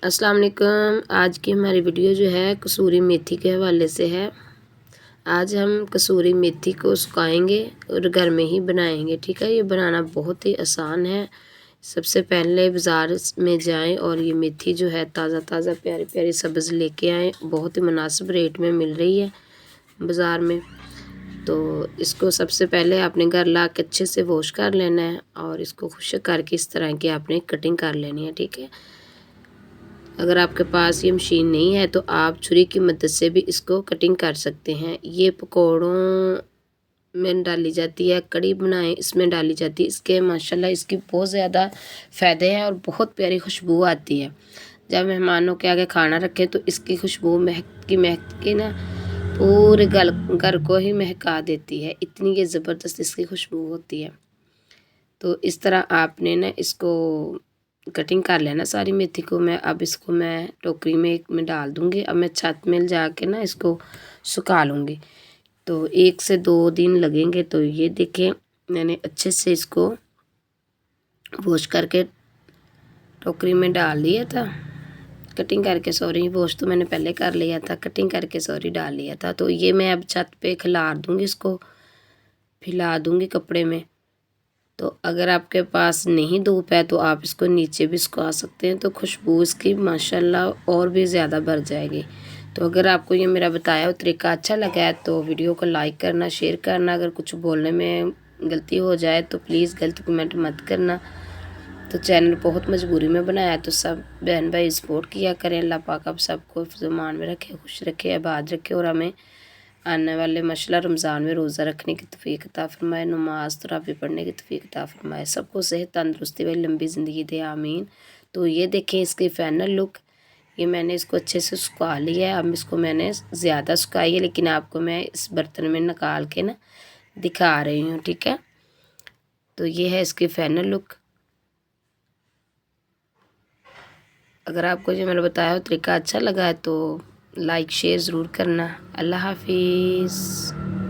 अस्सलाम वालेकुम। आज की हमारी वीडियो जो है कसूरी मेथी के हवाले से है। आज हम कसूरी मेथी को सुखाएंगे और घर में ही बनाएंगे। ठीक है, ये बनाना बहुत ही आसान है। सबसे पहले बाज़ार में जाएं और ये मेथी जो है ताज़ा ताज़ा प्यारी प्यारी सब्ज़ लेके आएँ। बहुत ही मुनासिब रेट में मिल रही है बाज़ार में। तो इसको सबसे पहले आपने घर ला के अच्छे से वॉश कर लेना है और इसको खुश्क करके इस तरह की आपने कटिंग कर लेनी है। ठीक है, अगर आपके पास ये मशीन नहीं है तो आप छुरी की मदद से भी इसको कटिंग कर सकते हैं। ये पकौड़ों में डाली जाती है, कड़ी बनाएं इसमें डाली जाती है। इसके माशाल्लाह इसकी बहुत ज़्यादा फ़ायदे हैं और बहुत प्यारी खुशबू आती है। जब मेहमानों के आगे खाना रखें तो इसकी खुशबू महक के ना पूरे घर को ही महका देती है। इतनी ये ज़बरदस्त इसकी खुशबू होती है। तो इस तरह आपने ना इसको कटिंग कर लेना सारी मेथी को। अब इसको मैं टोकरी में एक में डाल दूँगी। अब मैं छत में जाके ना इसको सुखा लूँगी। तो 1 से 2 दिन लगेंगे। तो ये देखें, मैंने अच्छे से इसको वॉश करके टोकरी में डाल लिया था। कटिंग करके सॉरी, वॉश तो मैंने पहले कर लिया था, कटिंग करके सॉरी डाल लिया था। तो ये मैं अब छत पे खिलार दूँगी, इसको फैला दूँगी कपड़े में। तो अगर आपके पास नहीं धूप है तो आप इसको नीचे भी सुखा सकते हैं। तो खुशबू इसकी माशाल्लाह और भी ज़्यादा बढ़ जाएगी। तो अगर आपको ये मेरा बताया हुआ तरीका अच्छा लगा है तो वीडियो को लाइक करना, शेयर करना। अगर कुछ बोलने में गलती हो जाए तो प्लीज़ गलत कमेंट मत करना। तो चैनल बहुत मजबूरी में बनाया तो सब बहन भाई सपोर्ट किया करें। अल्लाह पाक आप सबको ज़मान में रखे, खुश रखे, आबाद रखे और हमें आने वाले माशाल्लाह रमज़ान में रोज़ा रखने की तौफीक अता फरमाए, नमाज तरावी पढ़ने की तौफीक अता फरमाए, सबको सेहत तंदुरुस्ती वाली लंबी ज़िंदगी दे, आमीन। तो ये देखें इसकी फ़ाइनल लुक। ये मैंने इसको अच्छे से सुखा लिया है। अब इसको मैंने ज़्यादा सुखाई है लेकिन आपको मैं इस बर्तन में निकाल के ना दिखा रही हूँ। ठीक है, तो ये है इसकी फ़ाइनल लुक। अगर आपको जो मैंने बताया तरीका अच्छा लगा है तो लाइक शेयर ज़रूर करना। अल्लाह हाफिज़।